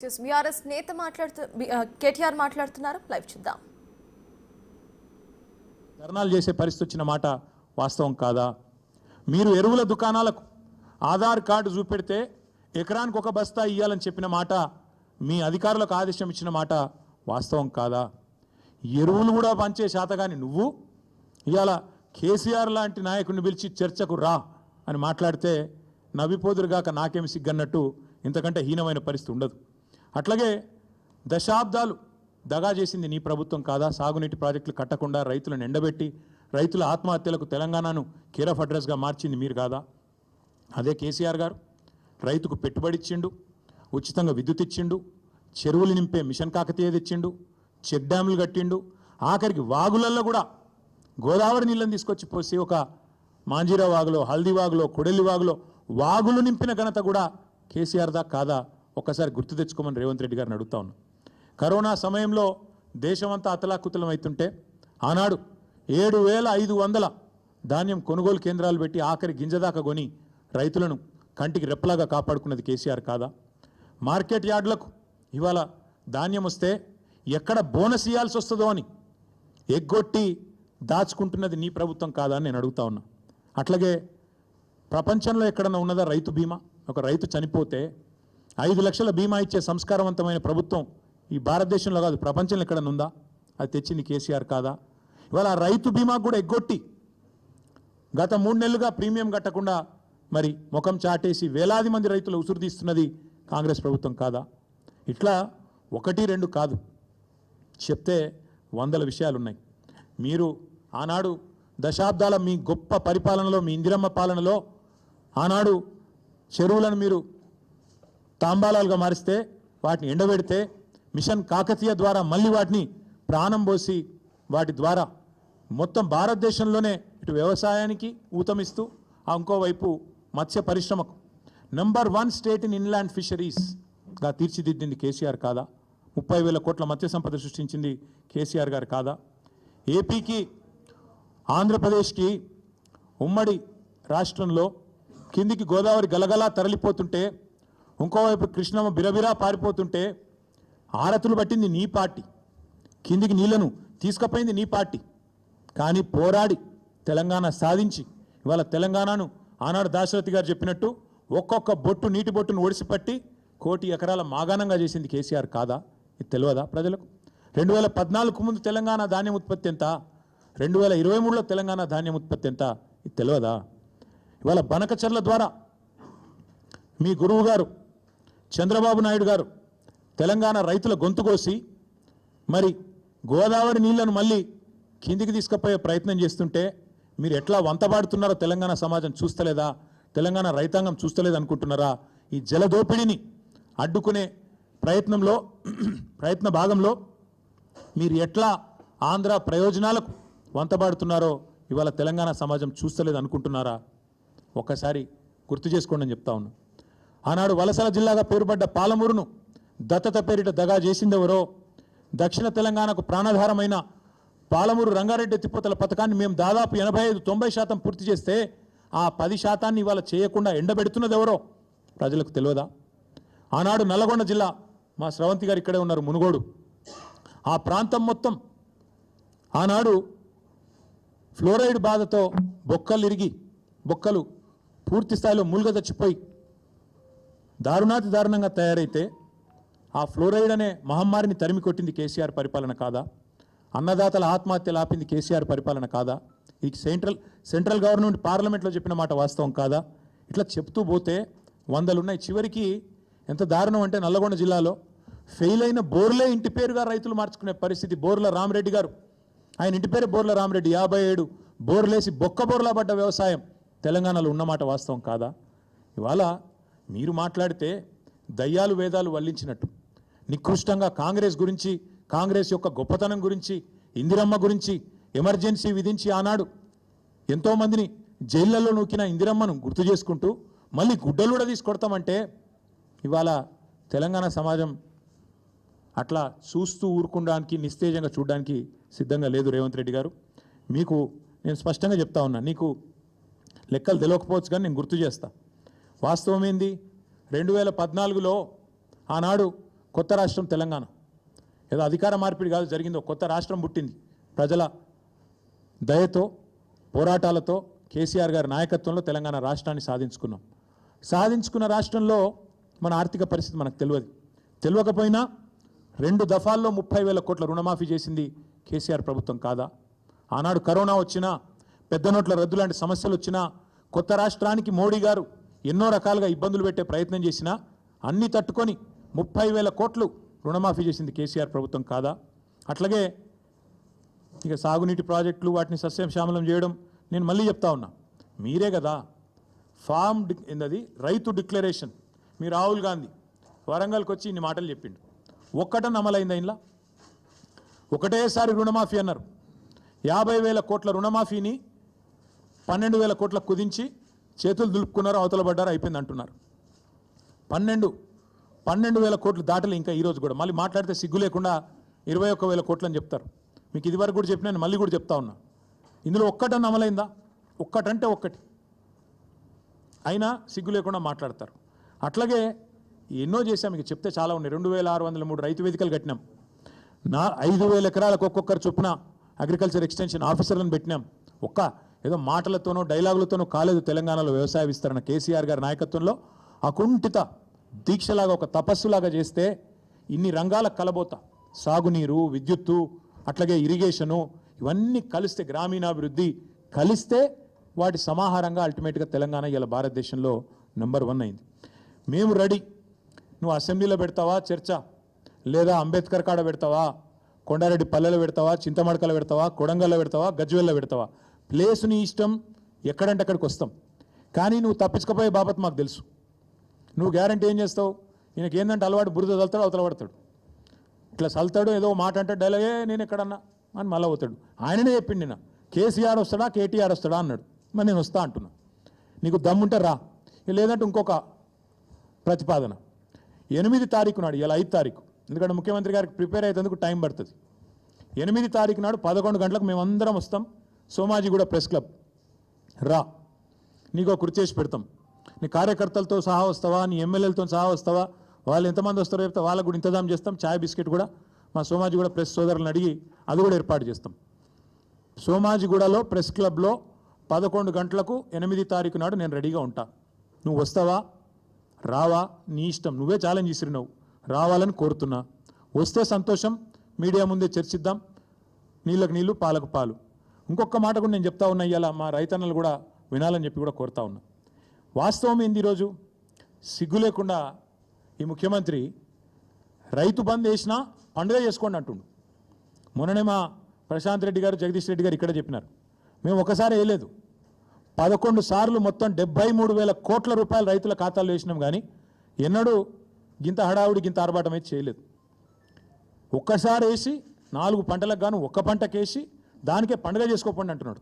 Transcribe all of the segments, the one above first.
BRS నేత కేటీఆర్ మాట్లాడుతున్నారు. Live చూద్దాం. ధర్నాలు చేసే పరిస్థితి వచ్చిన మాట వాస్తవం కాదా? మీరు ఎరువుల దుకాణాలకు ఆధార్ కార్డు చూపెడితే ఎకరానికి ఒక బస్తా ఇయ్యాలని చెప్పిన మాట, మీ అధికారులకు ఆదేశం ఇచ్చిన మాట వాస్తవం కాదా? ఎరువులు కూడా పంచే శాతగాని నువ్వు ఇవాళ కేసీఆర్ లాంటి నాయకుడిని పిలిచి చర్చకు రా అని మాట్లాడితే నవ్విపోదురుగాక నాకేమి సిగ్గన్నట్టు ఇంతకంటే హీనమైన పరిస్థితి ఉండదు. అట్లాగే దశాబ్దాలు దగా చేసింది నీ ప్రభుత్వం కాదా? సాగునీటి ప్రాజెక్టులు కట్టకుండా రైతులను ఎండబెట్టి రైతుల ఆత్మహత్యలకు తెలంగాణను కేర్ ఆఫ్ అడ్రస్గా మార్చింది మీరు కాదా? అదే కేసీఆర్ గారు రైతుకు పెట్టుబడి ఇచ్చిండు, ఉచితంగా విద్యుత్ ఇచ్చిండు, చెరువులు నింపే మిషన్ కాకతీయ తెచ్చిండు, చెక్ డ్యాములు కట్టిండు, ఆఖరికి వాగులల్లో కూడా గోదావరి నీళ్ళని తీసుకొచ్చి పోసి ఒక మాంజీరా వాగులో, హల్దీ వాగులో, కొడెల్లి వాగులో వాగులు నింపిన ఘనత కూడా కేసీఆర్ దా కాదా? ఒక్కసారి గుర్తు తెచ్చుకోమని రేవంత్ రెడ్డి గారిని అడుగుతా ఉన్నాం. కరోనా సమయంలో దేశమంతా అతలాకుతలం అవుతుంటే ఆనాడు 7,500 ధాన్యం కొనుగోలు కేంద్రాలు పెట్టి ఆఖరి గింజదాకా కొని రైతులను కంటికి రెప్పలాగా కాపాడుకున్నది కేసీఆర్ కాదా? మార్కెట్ యార్డులకు ఇవాళ ధాన్యం వస్తే ఎక్కడ బోనస్ ఇవ్వాల్సి వస్తుందో అని ఎగ్గొట్టి దాచుకుంటున్నది నీ ప్రభుత్వం కాదా అని నేను అడుగుతా ఉన్నా. అట్లాగే ప్రపంచంలో ఎక్కడన్నా ఉన్నదా రైతు బీమా? ఒక రైతు చనిపోతే 5 లక్షల బీమా ఇచ్చే సంస్కారవంతమైన ప్రభుత్వం ఈ భారతదేశంలో కాదు ప్రపంచంలో ఎక్కడన్నా ఉందా? అది తెచ్చింది కేసీఆర్ కాదా? ఇవాళ రైతు బీమా కూడా ఎగ్గొట్టి గత 3 నెలలుగా ప్రీమియం కట్టకుండా మరి ముఖం చాటేసి వేలాది మంది రైతులు ఉసురు తీస్తున్నది కాంగ్రెస్ ప్రభుత్వం కాదా? ఇట్లా 1-2 కాదు, చెప్తే 100 విషయాలు ఉన్నాయి. మీరు ఆనాడు దశాబ్దాల మీ గొప్ప పరిపాలనలో, మీ ఇందిరమ్మ పాలనలో ఆనాడు చెరువులను మీరు తాంబాలాలుగా మారిస్తే వాటిని ఎండబెడితే మిషన్ కాకతీయ ద్వారా మళ్ళీ వాటిని ప్రాణం పోసి వాటి ద్వారా మొత్తం భారతదేశంలోనే ఇటు వ్యవసాయానికి ఊతమిస్తూ ఇంకోవైపు మత్స్య పరిశ్రమకు నంబర్ 1 స్టేట్ ఇన్ ఇన్లాండ్ ఫిషరీస్గా తీర్చిదిద్దింది కేసీఆర్ కాదా? 30,000 కోట్ల మత్స్య సంపద సృష్టించింది కేసీఆర్ గారు కాదా? ఏపీకి, ఆంధ్రప్రదేశ్కి ఉమ్మడి రాష్ట్రంలో కిందికి గోదావరి గలగలా తరలిపోతుంటే ఇంకోవైపు కృష్ణమ్మ బిరబిరా పారిపోతుంటే ఆరతులు పట్టింది నీ పార్టీ, కిందికి నీళ్లను తీసుకుపోయింది నీ పార్టీ. కానీ పోరాడి తెలంగాణ సాధించి ఇవాళ తెలంగాణను ఆనాడు దాశరథి గారు చెప్పినట్టు ఒక్కొక్క బొట్టు నీటి బొట్టును ఒడిసిపట్టి 1 కోటి ఎకరాల మాగాణంగా చేసింది కేసీఆర్ కాదా? ఇది తెలియదా ప్రజలకు? 2014 ముందు తెలంగాణ ధాన్యం ఉత్పత్తి ఎంత? 2023లో తెలంగాణ ధాన్యం ఉత్పత్తి ఎంత? ఇది తెలియదా? ఇవాళ బనకచర్ల ద్వారా మీ గురువు గారు చంద్రబాబు నాయుడు గారు తెలంగాణ రైతుల గొంతు కోసి మరి గోదావరి నీళ్లను మళ్ళీ కిందికి తీసుకుపోయే ప్రయత్నం చేస్తుంటే మీరు ఎట్లా వంతబాడుతున్నారో తెలంగాణ సమాజం చూస్తలేదా? తెలంగాణ రైతాంగం చూస్తలేదు అనుకుంటున్నారా? ఈ జలదోపిడిని అడ్డుకునే ప్రయత్న భాగంలో మీరు ఎట్లా ఆంధ్ర ప్రయోజనాలకు వంతబాడుతున్నారో ఇవాళ తెలంగాణ సమాజం చూస్తలేదు అనుకుంటున్నారా? ఒక్కసారి గుర్తు చేసుకోండి అని చెప్తా ఉన్నా. ఆనాడు వలసల జిల్లాగా పేరుపడ్డ పాలమూరును దత్తత పేరిట దగా చేసిందెవరో? దక్షిణ తెలంగాణకు ప్రాణాధారమైన పాలమూరు రంగారెడ్డి ఎత్తిపోతల పథకాన్ని మేము దాదాపు 85-90% పూర్తి చేస్తే ఆ 10% ఇవాళ చేయకుండా ఎండబెడుతున్నది ఎవరో ప్రజలకు తెలియదా? ఆనాడు నల్లగొండ జిల్లా, మా స్రవంతి గారు ఇక్కడే ఉన్నారు, మునుగోడు, ఆ ప్రాంతం మొత్తం ఆనాడు ఫ్లోరైడ్ బాధతో బొక్కలు పూర్తి స్థాయిలో మూలుగ చచ్చిపోయి దారుణంగా తయారైతే ఆ ఫ్లోరైడ్ అనే మహమ్మారిని తరిమి కొట్టింది కేసీఆర్ పరిపాలన కాదా? అన్నదాతల ఆత్మహత్యలు ఆపింది కేసీఆర్ పరిపాలన కాదా? ఈ సెంట్రల్ గవర్నమెంట్ పార్లమెంట్లో చెప్పిన మాట వాస్తవం కాదా? ఇట్లా చెప్తూ పోతే 100 ఉన్నాయి. చివరికి ఎంత దారుణం అంటే నల్లగొండ జిల్లాలో ఫెయిల్ అయిన బోర్లే ఇంటి పేరుగా రైతులు మార్చుకునే పరిస్థితి. బోర్ల రామరెడ్డి గారు, ఆయన ఇంటి పేరు బోర్ల రామరెడ్డి, 57 బోర్లేసి బోర్లా పడ్డ వ్యవసాయం తెలంగాణలో ఉన్నమాట వాస్తవం కాదా? ఇవాళ మీరు మాట్లాడితే దయ్యాలు వేదాలు వల్లించినట్టు నికృష్టంగా కాంగ్రెస్ గురించి, కాంగ్రెస్ యొక్క గొప్పతనం గురించి, ఇందిరమ్మ గురించి ఎమర్జెన్సీ విధించి ఆనాడు ఎంతోమందిని జైళ్లలో నూకిన ఇందిరమ్మను గుర్తు చేసుకుంటూ మళ్ళీ గుడ్డలు కూడా తీసుకొడతామంటే ఇవాళ తెలంగాణ సమాజం అట్లా చూస్తూ ఊరుకోవడానికి, నిస్తేజంగా చూడడానికి సిద్ధంగా లేదు. రేవంత్ రెడ్డి గారు, మీకు నేను స్పష్టంగా చెప్తా ఉన్నా, నీకు లెక్కలు తెలియకపోవచ్చు కానీ నేను గుర్తు చేస్తా. వాస్తవం ఏంది? 2014లో ఆనాడు కొత్త రాష్ట్రం తెలంగాణ. ఏదో అధికార మార్పిడి కాదు జరిగింది, ఒక కొత్త రాష్ట్రం పుట్టింది. ప్రజల దయతో పోరాటాలతో కేసీఆర్ గారి నాయకత్వంలో తెలంగాణ రాష్ట్రాన్ని సాధించుకున్నాం. సాధించుకున్న రాష్ట్రంలో మన ఆర్థిక పరిస్థితి మనకు తెలియకపోయినా 2 దఫాల్లో 30,000 కోట్ల రుణమాఫీ చేసింది కేసీఆర్ ప్రభుత్వం కాదా? ఆనాడు కరోనా వచ్చినా, పెద్ద నోట్ల రద్దు లాంటి సమస్యలు వచ్చినా, కొత్త రాష్ట్రానికి మోడీ గారు ఎన్నో రకాలుగా ఇబ్బందులు పెట్టే ప్రయత్నం చేసినా అన్నీ తట్టుకొని 30,000 కోట్లు రుణమాఫీ చేసింది కేసీఆర్ ప్రభుత్వం కాదా? అట్లాగే ఇక సాగునీటి ప్రాజెక్టులు వాటిని సస్యశ్యామలం చేయడం, నేను మళ్ళీ చెప్తా ఉన్నా, మీరే కదా ఏందది రైతు డిక్లరేషన్. మీ రాహుల్ గాంధీ వరంగల్కి వచ్చి ఇన్ని మాటలు చెప్పిండు, ఒక్కటని అమలైందా? ఇంట్లో ఒకటేసారి రుణమాఫీ అన్నారు. 50,000 కోట్ల రుణమాఫీని 12,000 కోట్లకు కుదించి చేతులు దులుపుకున్నారు, అవతల పడ్డారు, అయిపోయింది అంటున్నారు. 12,000 కోట్లు దాటలు ఇంకా ఈరోజు కూడా. మళ్ళీ మాట్లాడితే సిగ్గు లేకుండా 21,000 కోట్లు అని చెప్తారు. మీకు ఇదివరకు కూడా చెప్పినా, మళ్ళీ కూడా చెప్తా ఉన్నా, ఇందులో ఒక్కటని అమలైందా? ఒక్కటంటే ఒక్కటి అయినా సిగ్గు లేకుండా మాట్లాడతారు. అట్లాగే ఎన్నో చేశాం, మీకు చెప్తే చాలా ఉన్నాయి. 2,603 రైతు వేదికలు కట్టినాం. 5,000 ఎకరాలకు ఒక్కొక్కరు చొప్పున అగ్రికల్చర్ ఎక్స్టెన్షన్ ఆఫీసర్లను పెట్టినాం. ఏదో మాటలతోనో డైలాగులతోనో కాలేదు తెలంగాణలో వ్యవసాయ విస్తరణ. కేసీఆర్ గారి నాయకత్వంలో అకుంఠిత దీక్షలాగా, ఒక తపస్సులాగా చేస్తే ఇన్ని రంగాలకు కలబోతా, సాగునీరు, విద్యుత్తు, అట్లాగే ఇరిగేషను, ఇవన్నీ కలిస్తే, గ్రామీణాభివృద్ధి కలిస్తే వాటి సమాహారంగా అల్టిమేట్గా తెలంగాణ ఇలా భారతదేశంలో నెంబర్ 1 అయింది. మేము రెడీ. నువ్వు అసెంబ్లీలో పెడతావా చర్చ, లేదా అంబేద్కర్ కాడ పెడతావా, కొండారెడ్డి పల్లెలో పెడతావా, చింతమడకలో పెడతావా, కొడంగల్లో పెడతావా, గజ్వేల్లో పెడతావా, ప్లేసు నీ ఇష్టం, ఎక్కడంటే అక్కడికి వస్తాం. కానీ నువ్వు తప్పించుకపోయే బాబత్ మాకు తెలుసు. నువ్వు గ్యారంటీ ఏం చేస్తావు? ఈయనకి ఏంటంటే అలవాటు, బురద చల్తాడు, అవతల పడతాడు, ఇట్లా చల్తాడు, ఏదో మాట అంటే డైలాగే నేను ఎక్కడన్నా అని మళ్ళీ పోతాడు. ఆయననే చెప్పిండి, నిన్న కేసీఆర్ వస్తాడా కేటీఆర్ వస్తాడా అన్నాడు. మరి నేను వస్తా అంటున్నా, నీకు దమ్ముంటే రా, లేదంటే ఇంకొక ప్రతిపాదన. 8 తారీఖు నాడు, ఇలా 5 తారీఖు, ఎందుకంటే ముఖ్యమంత్రి గారికి ప్రిపేర్ అయ్యేందుకు టైం పడుతుంది. 8 తారీఖు నాడు 11 గంటలకు మేమందరం వస్తాం, సోమాజిగూడ ప్రెస్ క్లబ్ రా, నీకు కృతి చేసి పెడతాం. నీ కార్యకర్తలతో సహా వస్తావా, నీ ఎమ్మెల్యేలతో సహా వస్తావా, వాళ్ళు ఎంతమంది వస్తారో చెప్తే వాళ్ళకు కూడా ఇంతజాం చేస్తాం. ఛాయ్ బిస్కెట్ కూడా మా సోమాజిగూడ ప్రెస్ సోదరులను అడిగి అది కూడా ఏర్పాటు చేస్తాం. సోమాజిగూడలో ప్రెస్ క్లబ్లో 11 గంటలకు 8 తారీఖు నాడు నేను రెడీగా ఉంటా. నువ్వు వస్తావా రావా నీ ఇష్టం, నువ్వే ఛాలెంజ్ ఇసిరినావు, రావాలని కోరుతున్నా. వస్తే సంతోషం, మీడియా ముందే చర్చిద్దాం, నీళ్ళకు నీళ్ళు పాలకు పాలు. ఇంకొక మాట కూడా నేను చెప్తా ఉన్నా, ఇవాళ మా రైతన్నలు కూడా వినాలని చెప్పి కూడా కోరుతా ఉన్నా. వాస్తవం ఏంది, ఈరోజు సిగ్గు లేకుండా ఈ ముఖ్యమంత్రి రైతు బంద్ వేసినా పండుగ చేసుకోండి అంటుండు. మొన్ననే మా ప్రశాంత్ రెడ్డి గారు, జగదీష్ రెడ్డి గారు ఇక్కడ చెప్పినారు, మేము ఒకసారి వేయలేదు, 11 సార్లు మొత్తం 73,000 కోట్ల రూపాయలు రైతుల ఖాతాల్లో వేసినాం. కానీ ఎన్నడూ గింత హడావుడి, గింత ఆర్భాటం అయితే చేయలేదు. ఒక్కసారి వేసి 4 పంటలకు గాను ఒక్క పంటకేసి దానికే పండుగ చేసుకోకండి అంటున్నాడు.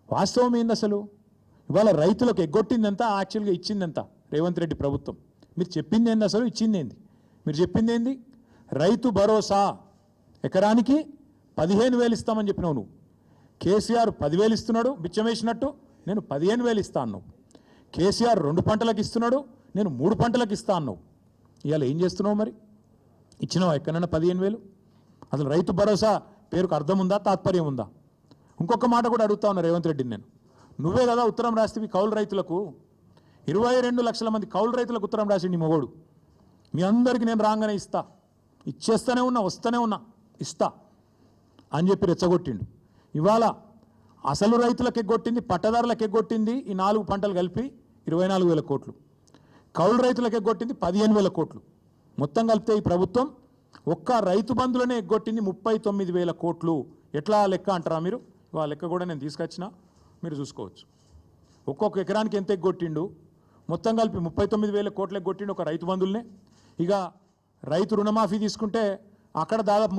వాస్తవం ఏంది అసలు? ఇవాళ రైతులకు ఎగ్గొట్టిందంత, యాక్చువల్గా ఇచ్చిందంత రేవంత్ రెడ్డి ప్రభుత్వం. మీరు చెప్పింది ఏంది అసలు, ఇచ్చింది ఏంది? మీరు చెప్పింది ఏంది? రైతు భరోసా ఎకరానికి 15,000 ఇస్తామని చెప్పినావు నువ్వు. కేసీఆర్ 10,000 ఇస్తున్నాడు బిచ్చమేసినట్టు, నేను 15,000 ఇస్తా అన్నావు. కేసీఆర్ 2 పంటలకు ఇస్తున్నాడు, నేను 3 పంటలకు ఇస్తా అన్నావు. ఇవాళ ఏం చేస్తున్నావు మరి? ఇచ్చినావు ఎక్కడైనా 15,000? అసలు రైతు భరోసా పేరుకు అర్థం ఉందా, తాత్పర్యం ఉందా? ఇంకొక మాట కూడా అడుగుతా ఉన్నా రేవంత్ రెడ్డిని నేను, నువ్వే కదా ఉత్తరం రాస్తేవి కౌలు రైతులకు, 22 లక్షల మంది కౌలు రైతులకు ఉత్తరం రాసిండి మొగోడు. మీ అందరికీ నేను రాగానే ఇస్తా, ఇచ్చేస్తూనే ఉన్నా, వస్తూనే ఉన్నా, ఇస్తా అని చెప్పి రెచ్చగొట్టిండు. ఇవాళ అసలు రైతులకు ఎగ్గొట్టింది, పట్టదారులకు ఎగ్గొట్టింది ఈ 4 పంటలు కలిపి 24,000 కోట్లు, కౌలు రైతులకు ఎగ్గొట్టింది 15,000 కోట్లు. మొత్తం కలిపితే ఈ ప్రభుత్వం ఒక్క రైతు బంధులనే ఎగ్గొట్టింది 39,000 కోట్లు. ఎట్లా లెక్క అంటారా మీరు? ఆ లెక్క కూడా నేను తీసుకొచ్చినా, మీరు చూసుకోవచ్చు. ఒక్కొక్క ఎకరానికి ఎంత ఎగ్గొట్టిండు, మొత్తం కలిపి 39,000 కోట్లు ఎగ్గొట్టిండు ఒక రైతు బంధువులనే. ఇక రైతు రుణమాఫీ తీసుకుంటే అక్కడ దాదాపు